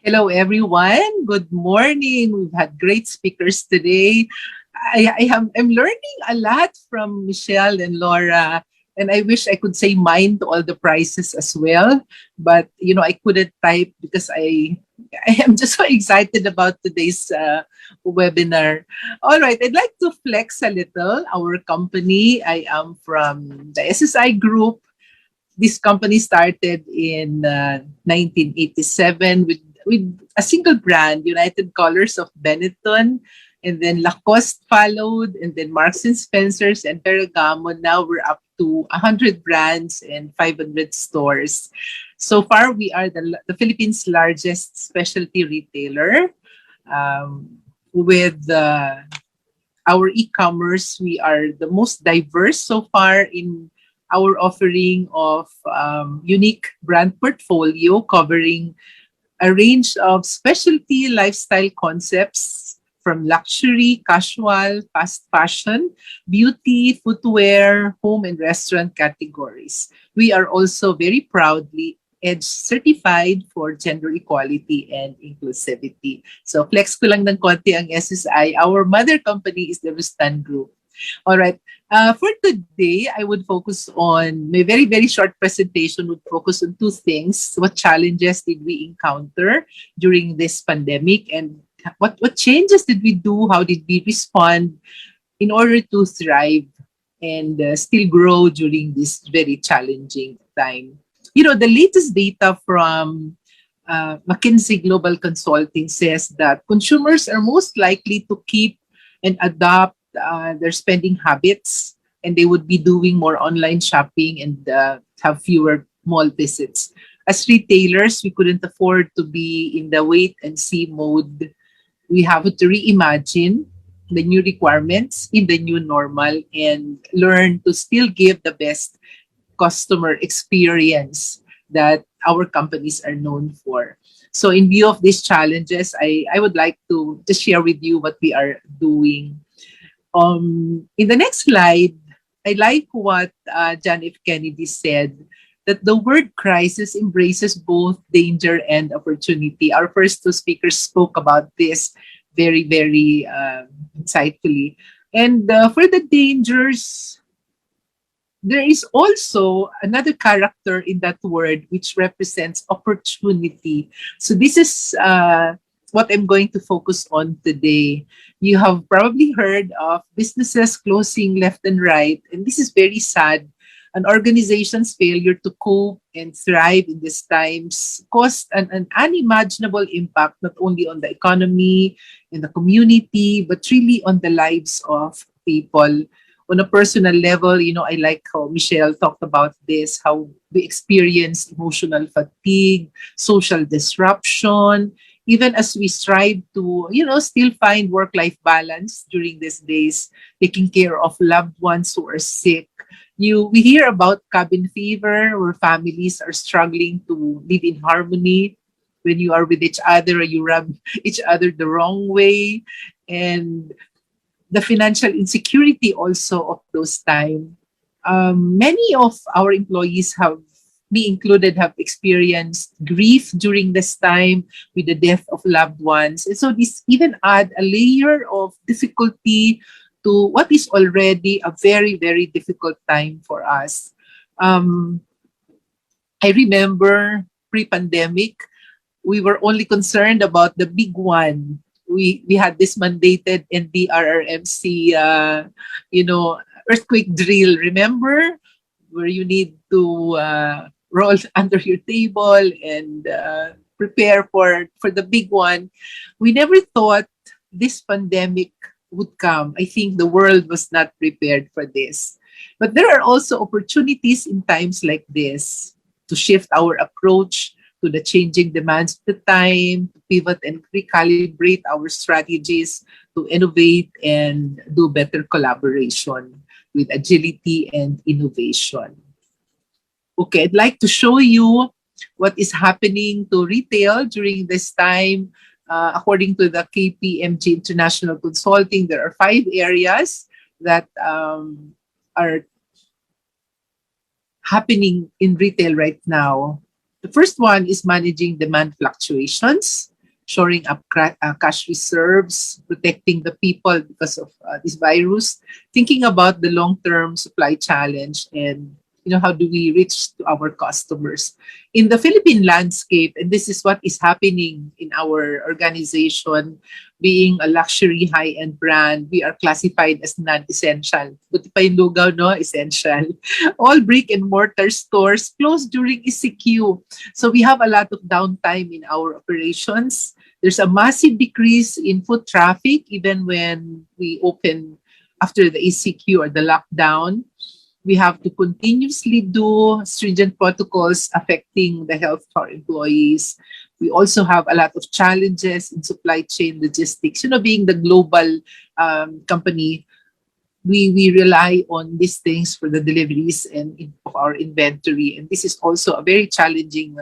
Hello, everyone. Good morning. We've had great speakers today. I'm learning a lot from Michelle and Laura, and I wish I could say mine to all the prizes as well. But I couldn't type because I am just so excited about today's webinar. All right, I'd like to flex a little our company. I am from the SSI Group. This company started in 1987 with a single brand, United Colors of Benetton, and then Lacoste followed, and then Marks and Spencers and Ferragamo. Now we're up to 100 brands and 500 stores. So far, we are the Philippines' largest specialty retailer. With our e-commerce, we are the most diverse so far in our offering of unique brand portfolio covering a range of specialty lifestyle concepts from luxury, casual, fast fashion, beauty, footwear, home and restaurant categories. We are also very proudly EDGE certified for gender equality and inclusivity. So flex ko lang ng konti ang SSI. Our mother company is the Rustan Group. All right. For today, I would focus on my very, very short presentation would focus on two things. What challenges did we encounter during this pandemic, and what changes did we do? How did we respond in order to thrive and still grow during this very challenging time? The latest data from McKinsey Global Consulting says that consumers are most likely to keep and adopt their spending habits, and they would be doing more online shopping and have fewer mall visits. As retailers, we couldn't afford to be in the wait and see mode. We have to reimagine the new requirements in the new normal and learn to still give the best customer experience that our companies are known for. So in view of these challenges, I would like to just share with you what we are doing. In the next slide, I like what John F. Kennedy said, that the word crisis embraces both danger and opportunity. Our first two speakers spoke about this very, very insightfully. And for the dangers, there is also another character in that word which represents opportunity. So this is what I'm going to focus on today. You have probably heard of businesses closing left and right, and this is very sad. An organization's failure to cope and thrive in these times caused an unimaginable impact not only on the economy and the community, but really on the lives of people. On a personal level, I like how Michelle talked about this, how we experience emotional fatigue, social disruption, even as we strive to, still find work-life balance during these days, taking care of loved ones who are sick. We hear about cabin fever, where families are struggling to live in harmony. When you are with each other, you rub each other the wrong way. And the financial insecurity also of those time. Many of our employees me included, have experienced grief during this time with the death of loved ones. And so this even add a layer of difficulty to what is already a very, very difficult time for us. I remember pre-pandemic, we were only concerned about the big one. We had this mandated NDRRMC, earthquake drill. Remember, where you need to roll under your table and prepare for the big one. We never thought this pandemic would come. I think the world was not prepared for this. But there are also opportunities in times like this to shift our approach to the changing demands of the time, to pivot and recalibrate our strategies, to innovate and do better collaboration with agility and innovation. Okay, I'd like to show you what is happening to retail during this time. According to the KPMG International Consulting, there are 5 areas that are happening in retail right now. The first one is managing demand fluctuations. shoring up cash reserves, protecting the people because of this virus, thinking about the long-term supply challenge, and how do we reach to our customers in the Philippine landscape. And this is what is happening in our organization. Being a luxury high-end brand, we are classified as non-essential. Buti pa yung lugaw, no? Essential. All brick and mortar stores closed during ECQ. So we have a lot of downtime in our operations. There's a massive decrease in foot traffic even when we open after the ECQ or the lockdown. We have to continuously do stringent protocols affecting the health of our employees. We also have a lot of challenges in supply chain logistics. Being the global company, we rely on these things for the deliveries of our inventory. And this is also a very challenging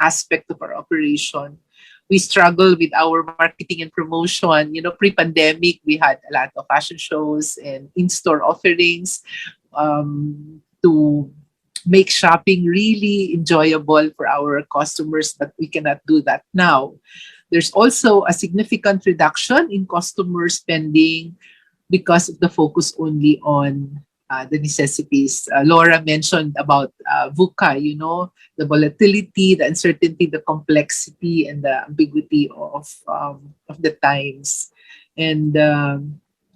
aspect of our operation. We struggle with our marketing and promotion. Pre-pandemic, we had a lot of fashion shows and in-store offerings to make shopping really enjoyable for our customers, but we cannot do that now. There's also a significant reduction in customer spending because of the focus only on the necessities. Laura mentioned about VUCA, the volatility, the uncertainty, the complexity, and the ambiguity of the times. And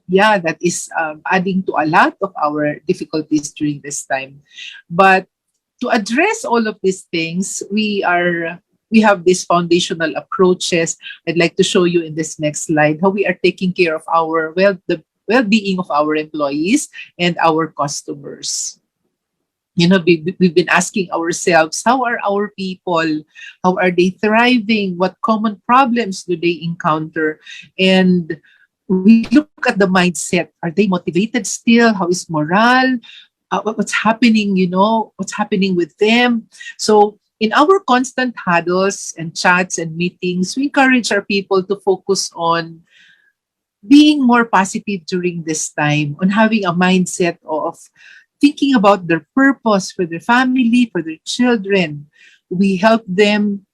yeah, that is adding to a lot of our difficulties during this time. But to address all of these things, we have these foundational approaches. I'd like to show you in this next slide how we are taking care of the well-being of our employees and our customers. We've been asking ourselves, how are our people? How are they thriving? What common problems do they encounter? And we look at the mindset. Are they motivated still? How is morale? What's happening, what's happening with them? So in our constant huddles and chats and meetings, we encourage our people to focus on being more positive during this time, on having a mindset of thinking about their purpose for their family, for their children. We help them,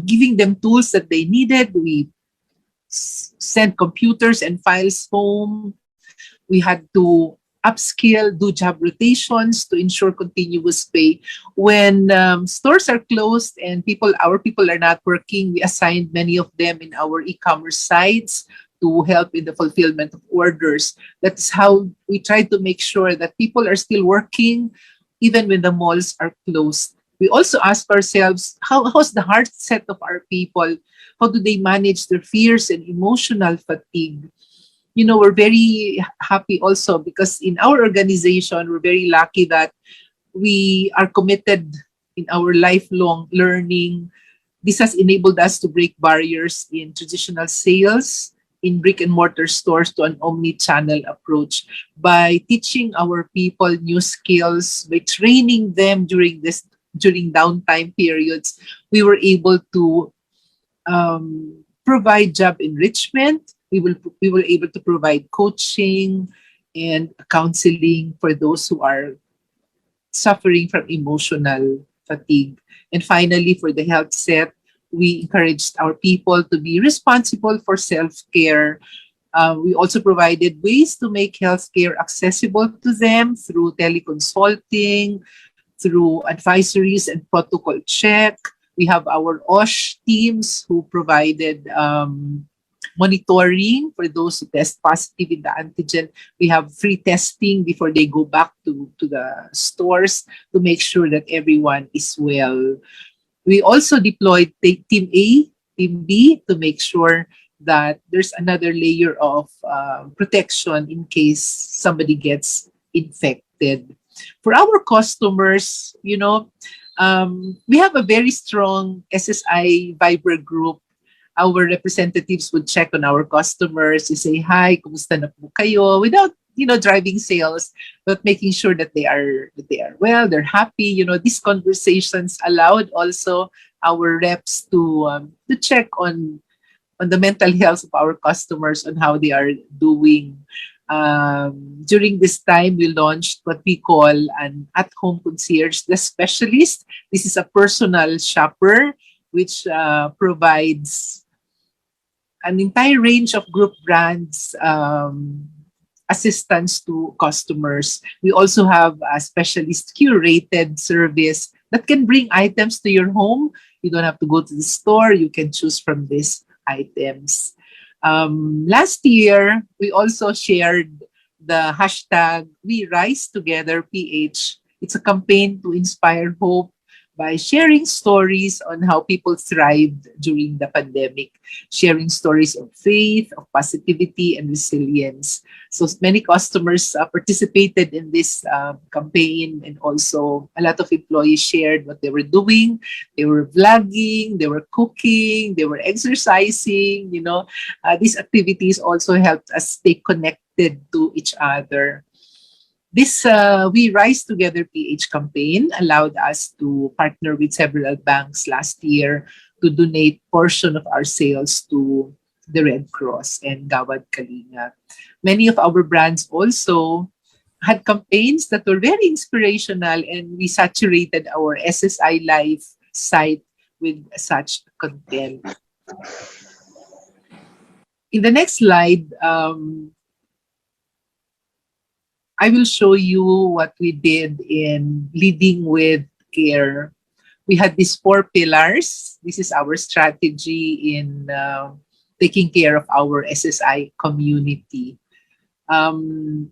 giving them tools that they needed. We send computers and files home. We had to upskill, do job rotations to ensure continuous pay. When stores are closed and our people are not working, we assigned many of them in our e-commerce sites to help in the fulfillment of orders. That's how we try to make sure that people are still working even when the malls are closed. We also ask ourselves, how's the heart set of our people? How do they manage their fears and emotional fatigue? We're very happy also because in our organization, we're very lucky that we are committed in our lifelong learning. This has enabled us to break barriers in traditional sales in brick and mortar stores to an omni-channel approach by teaching our people new skills, by training them during downtime periods. We were able to provide job enrichment. We were able to provide coaching and counseling for those who are suffering from emotional fatigue. And finally, for the health set, we encouraged our people to be responsible for self-care. We also provided ways to make healthcare accessible to them through teleconsulting, through advisories and protocol check. We have our OSH teams who provided monitoring for those who test positive in the antigen. We have free testing before they go back to the stores to make sure that everyone is well. We also deployed Team A, Team B to make sure that there's another layer of protection in case somebody gets infected. For our customers, we have a very strong SSI Viber group. Our representatives would check on our customers to say, hi, kumusta na po kayo? Without, driving sales, but making sure that they are well, they're happy. These conversations allowed also our reps to check on the mental health of our customers, on how they are doing. During this time, we launched what we call an at-home concierge, the specialist. This is a personal shopper which provides an entire range of group brands assistance to customers. We also have a specialist curated service that can bring items to your home. You don't have to go to the store. You can choose from these items. Last year, we also shared the hashtag We Rise Together PH. It's a campaign to inspire hope by sharing stories on how people thrived during the pandemic, sharing stories of faith, of positivity, and resilience. So many customers participated in this campaign, and also a lot of employees shared what they were doing. They were vlogging, they were cooking, they were exercising. These activities also helped us stay connected to each other. This We Rise Together PH campaign allowed us to partner with several banks last year to donate portion of our sales to the Red Cross and Gawad Kalinga. Many of our brands also had campaigns that were very inspirational, and we saturated our SSI Live site with such content. In the next slide, I will show you what we did in leading with care. We had these 4 pillars. This is our strategy in taking care of our SSI community. The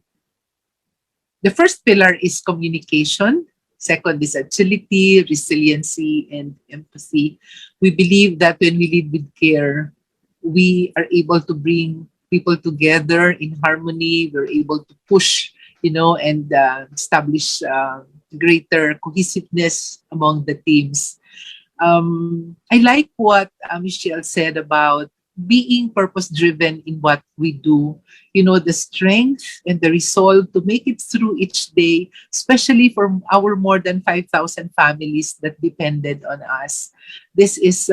first pillar is communication. Second is agility, resiliency, and empathy. We believe that when we lead with care, we are able to bring people together in harmony. We're able to push, and establish greater cohesiveness among the teams. I like what Michelle said about being purpose-driven in what we do. The strength and the resolve to make it through each day, especially for our more than 5,000 families that depended on us. This is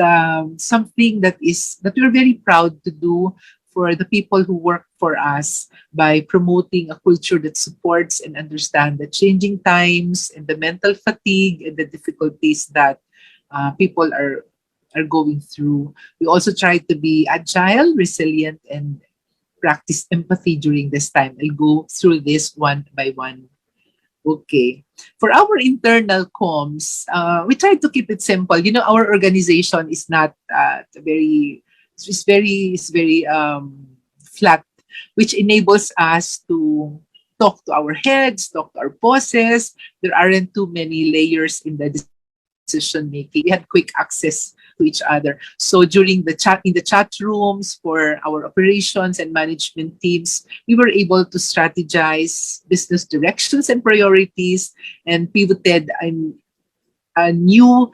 something that we're very proud to do for the people who work for us, by promoting a culture that supports and understands the changing times and the mental fatigue and the difficulties that people are going through. We also try to be agile, resilient, and practice empathy during this time. I'll go through this one by one. Okay. For our internal comms, we try to keep it simple. Our organization is not very flat, which enables us to talk to our heads, talk to our bosses. There aren't too many layers in the decision making. We had quick access to each other. So during in the chat rooms for our operations and management teams, we were able to strategize business directions and priorities, and pivoted a new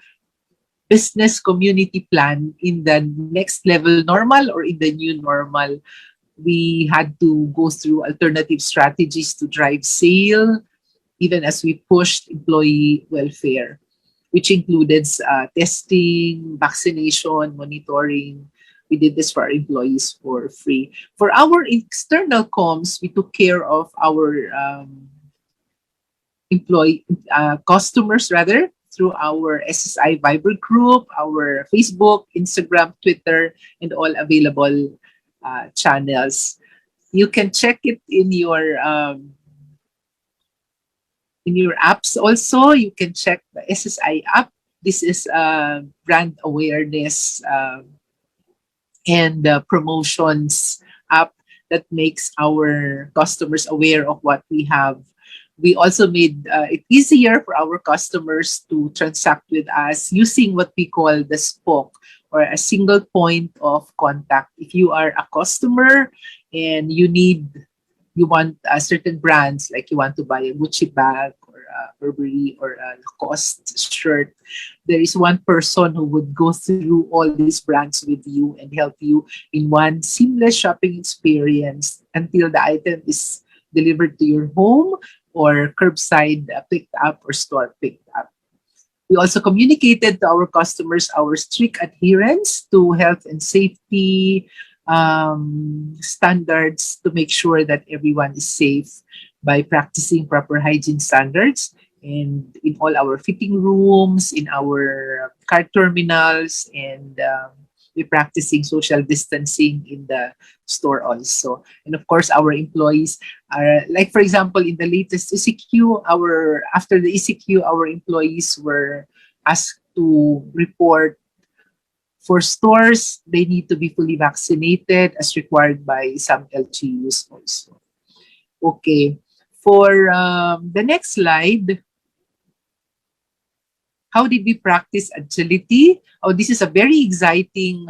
business community plan in the next level normal or in the new normal. We had to go through alternative strategies to drive sale, even as we pushed employee welfare, which included testing, vaccination, monitoring. We did this for our employees for free. For our external comms, we took care of our customers rather, through our SSI Viber group, our Facebook, Instagram, Twitter, and all available channels. You can check it in your apps also. You can check the SSI app. This is a brand awareness and promotions app that makes our customers aware of what we have. We also made it easier for our customers to transact with us using what we call the spoke, or a single point of contact. If you are a customer and you want certain brands, like you want to buy a Gucci bag or a Burberry or a Lacoste shirt, there is one person who would go through all these brands with you and help you in one seamless shopping experience until the item is delivered to your home or curbside picked up or store picked up. We also communicated to our customers our strict adherence to health and safety standards to make sure that everyone is safe by practicing proper hygiene standards and in all our fitting rooms, in our card terminals, and we're practicing social distancing in the store also. And of course, our employees are, like for example, in the latest ECQ, after the ECQ, our employees were asked to report for stores. They need to be fully vaccinated as required by some LGUs also. Okay, for the next slide, how did we practice agility? Oh, this is a very exciting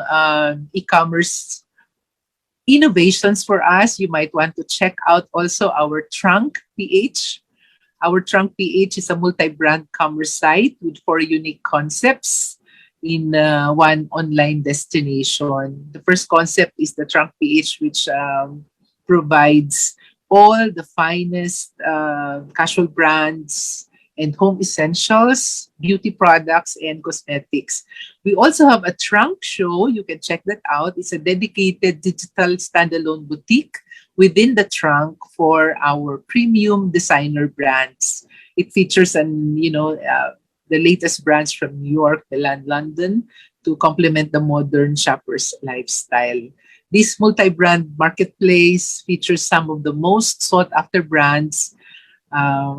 e-commerce innovations for us. You might want to check out also our Trunk PH. Our Trunk PH is a multi-brand commerce site with 4 unique concepts in one online destination. The first concept is the Trunk PH, which provides all the finest casual brands and home essentials, beauty products, and cosmetics. We also have a trunk show. You can check that out. It's a dedicated digital standalone boutique within the trunk for our premium designer brands. It features the latest brands from New York, Milan, London to complement the modern shopper's lifestyle. This multi-brand marketplace features some of the most sought-after brands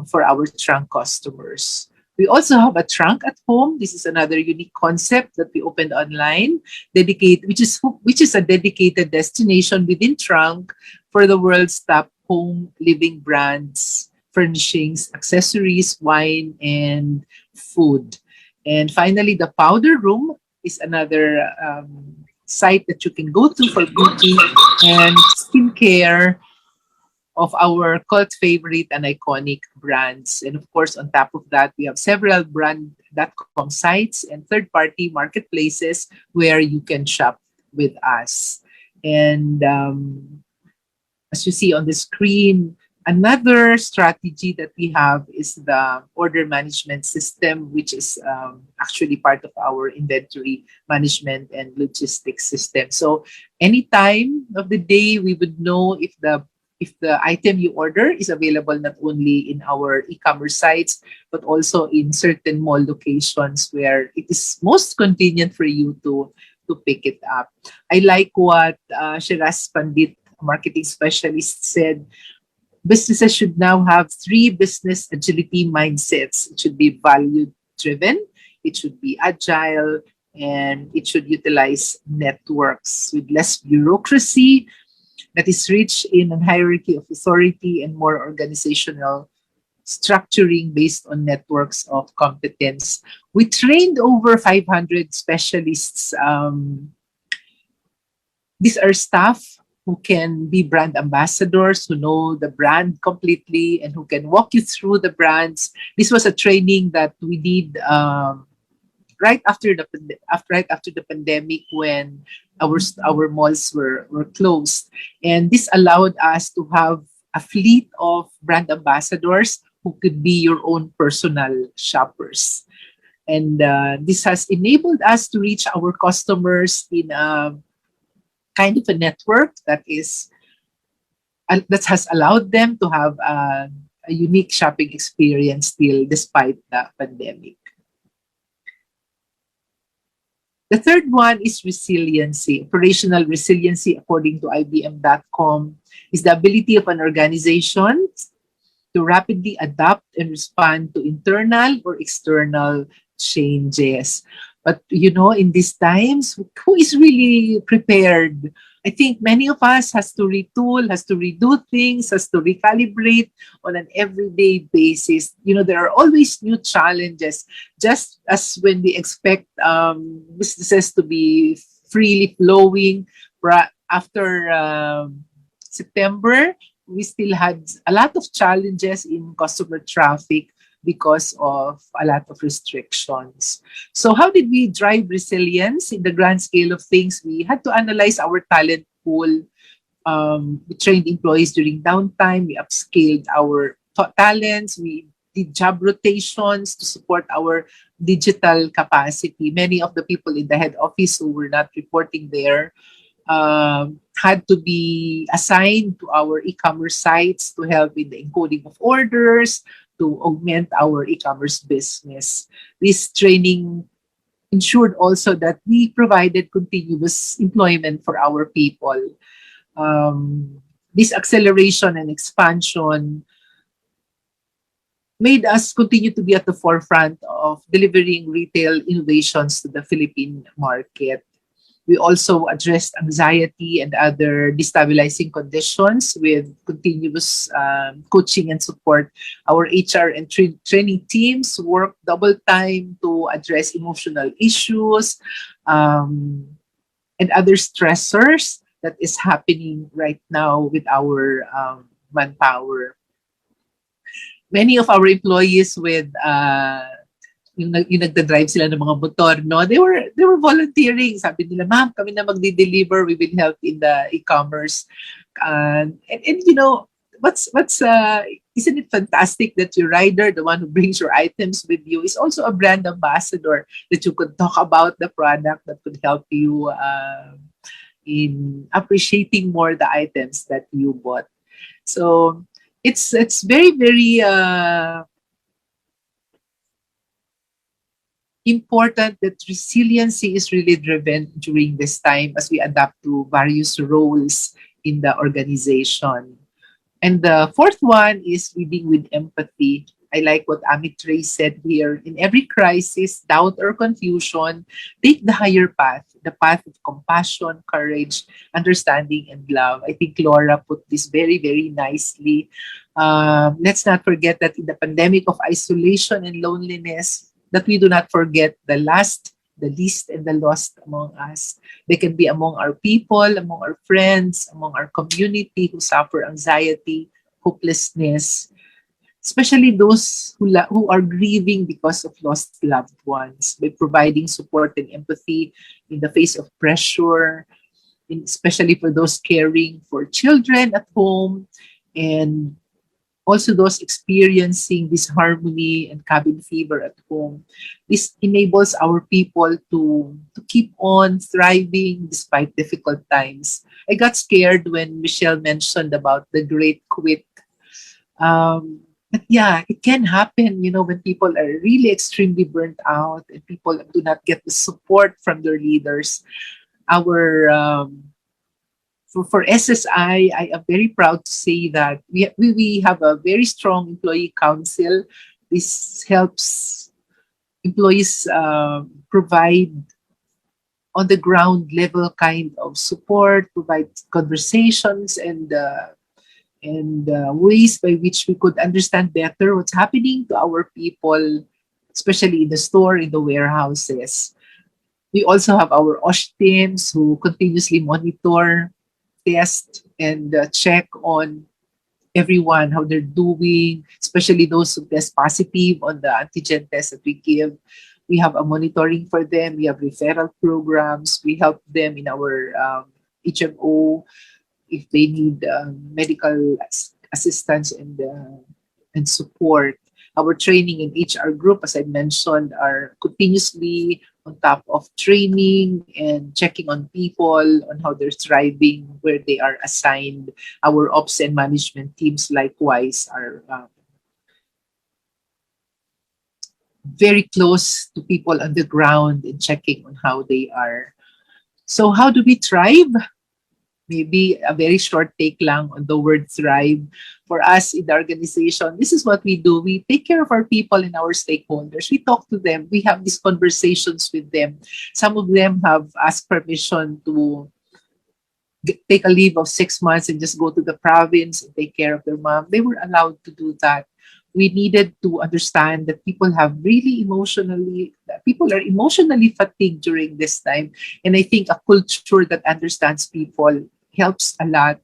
for our trunk customers. We also have a trunk at home. This is another unique concept that we opened online, which is a dedicated destination within Trunk for the world's top home living brands, furnishings, accessories, wine, and food. And finally, the powder room is another site that you can go to for beauty and skincare of our cult favorite and iconic brands. And of course, on top of that, we have several brand.com sites and third-party marketplaces where you can shop with us. And as you see on the screen, another strategy that we have is the order management system, which is actually part of our inventory management and logistics system. So anytime of the day, we would know if the item you order is available not only in our e-commerce sites, but also in certain mall locations where it is most convenient for you to pick it up. I like what Shiraz Pandit, marketing specialist, said. Businesses should now have 3 business agility mindsets. It should be value driven, it should be agile, and it should utilize networks with less bureaucracy, that is rich in a hierarchy of authority, and more organizational structuring based on networks of competence. We trained over 500 specialists. These are staff who can be brand ambassadors, who know the brand completely, and who can walk you through the brands. This was a training that we did right after the pandemic, when our malls were closed, and this allowed us to have a fleet of brand ambassadors who could be your own personal shoppers, and this has enabled us to reach our customers in a kind of a network that has allowed them to have a unique shopping experience still despite the pandemic. The third one is resiliency. Operational resiliency, according to IBM.com, is the ability of an organization to rapidly adapt and respond to internal or external changes. But in these times, who is really prepared? I think many of us has to retool, has to redo things, has to recalibrate on an everyday basis. There are always new challenges. Just as when we expect businesses to be freely flowing after September, we still had a lot of challenges in customer traffic because of a lot of restrictions. So how did we drive resilience in the grand scale of things? We had to analyze our talent pool. We trained employees during downtime. We upscaled our talents. We did job rotations to support our digital capacity. Many of the people in the head office who were not reporting there had to be assigned to our e-commerce sites to help with the encoding of orders, to augment our e-commerce business. This training ensured also that we provided continuous employment for our people. This acceleration and expansion made us continue to be at the forefront of delivering retail innovations to the Philippine market. We also addressed anxiety and other destabilizing conditions with continuous coaching and support. Our HR and training teams work double time to address emotional issues and other stressors that is happening right now with our manpower. Many of our employees with yung nagda-drive sila ng mga motor, no? They were volunteering. Sabi nila, ma'am, kami na magde-deliver. We will help in the e-commerce. And you know, isn't it fantastic that your rider, the one who brings your items with you, is also a brand ambassador that you could talk about the product that could help you in appreciating more the items that you bought. So it's very, very important that resiliency is really driven during this time as we adapt to various roles in the organization. And the fourth one is leading with empathy. I like what Amit Ray said here. In every crisis, doubt, or confusion, take the higher path, the path of compassion, courage, understanding, and love. I think Laura put this very, very nicely. Let's not forget that in the pandemic of isolation and loneliness, that we do not forget the last, the least, and the lost among us. They can be among our people, among our friends, among our community who suffer anxiety, hopelessness, especially those who are grieving because of lost loved ones, by providing support and empathy in the face of pressure, especially for those caring for children at home, and also those experiencing disharmony and cabin fever at home. This enables our people to keep on thriving despite difficult times. I got scared when Michelle mentioned about the great quit. But yeah, it can happen, you know, when people are really extremely burnt out and people do not get the support from their leaders. Our for SSI, I am very proud to say that we have a very strong employee council. This helps employees provide on the ground level kind of support, provide conversations and ways by which we could understand better what's happening to our people, especially in the store, in the warehouses. We also have our OSH teams who continuously monitor, test, and check on everyone, how they're doing, especially those who test positive on the antigen test that we give. We have a monitoring for them. We have referral programs. We help them in our HMO if they need medical assistance and support. Our training and HR group, as I mentioned, are continuously on top of training and checking on people on how they're thriving, where they are assigned. Our ops and management teams likewise are very close to people on the ground and checking on how they are. So how do we thrive? Maybe a very short take lang on the word thrive. For us in the organization, this is what we do. We take care of our people and our stakeholders. We talk to them. We have these conversations with them. Some of them have asked permission to take a leave of 6 months and just go to the province and take care of their mom. They were allowed to do that. We needed to understand that people are emotionally fatigued during this time. And I think a culture that understands people helps a lot.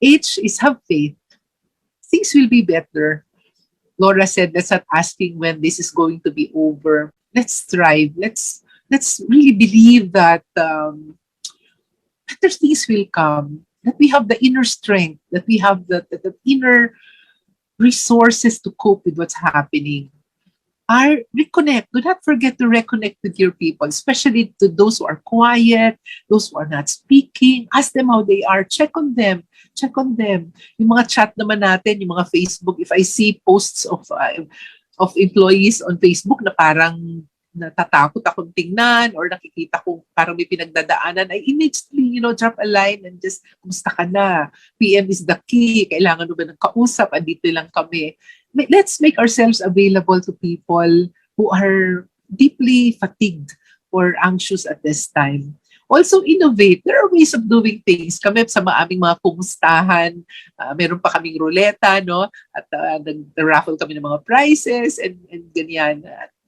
H is have faith. Things will be better. Laura said, let's not asking when this is going to be over. Let's thrive. Let's really believe that better things will come. That we have the inner strength. That we have the inner resources to cope with what's happening. are reconnect. Do not forget to reconnect with your people, especially to those who are quiet, those who are not speaking. Ask them how they are. Check on them. Check on them. Yung mga chat naman natin, yung mga Facebook, if I see posts of employees on Facebook na parang natatakot akong tingnan or nakikita ko parang may pinagdadaanan, I immediately, drop a line and just, kumusta ka na? PM is the key. Kailangan mo ba ng kausap? Andito lang kami. Let's make ourselves available to people who are deeply fatigued or anxious at this time. Also innovate. There are ways of doing things. Kami sa aming mga kumustahan, meron pa kaming ruleta, no? At nag-raffle kami ng mga prizes and ganyan.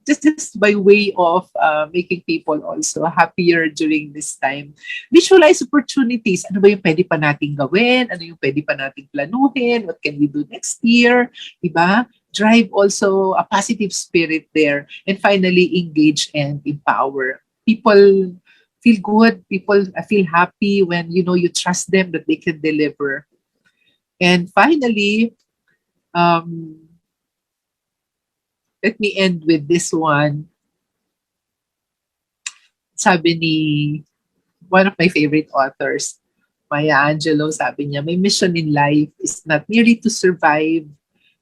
Just by way of making people also happier during this time. Visualize opportunities. Ano ba yung pwede pa nating gawin? Ano yung pwede pa nating planuhin? What can we do next year? Diba? Drive also a positive spirit there. And finally, engage and empower. People feel good. People feel happy when, you trust them that they can deliver. And finally, let me end with this one. Sabi ni one of my favorite authors, Maya Angelou, sabi niya, my mission in life is not merely to survive,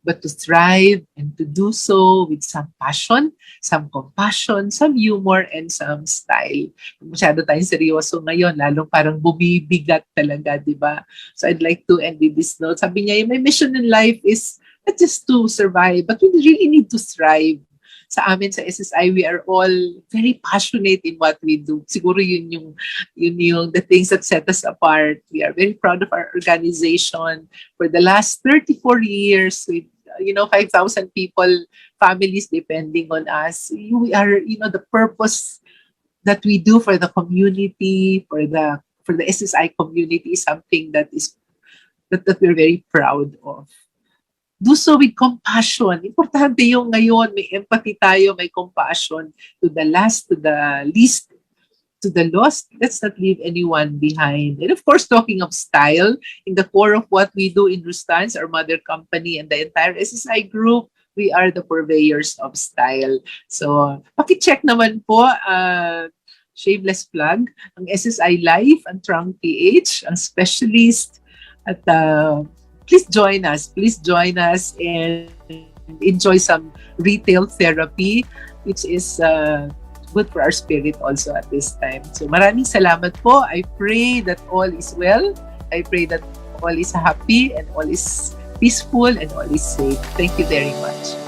but to thrive and to do so with some passion, some compassion, some humor, and some style. Masyado tayong seryoso ngayon, lalong parang bumibigat talaga, di ba? So I'd like to end with this note. Sabi niya, my mission in life is not just to survive, but we really need to thrive. Sa amin sa SSI, we are all very passionate in what we do. Siguro yun yung the things that set us apart. We are very proud of our organization. For the last 34 years, with 5,000 people, families depending on us. We are, the purpose that we do for the community, for the SSI community is something that we're very proud of. Do so with compassion. Importante yung ngayon, may empathy tayo, may compassion to the last, to the least, to the lost. Let's not leave anyone behind. And of course, talking of style, in the core of what we do in Rustan's, our mother company, and the entire SSI group, we are the purveyors of style. So, paki-check naman po, shameless plug, ang SSI Life, ang Trunk PH, ang specialist, at please join us and enjoy some retail therapy, which is good for our spirit also at this time. So maraming salamat po. I pray that all is well. I pray that all is happy and all is peaceful and all is safe. Thank you very much.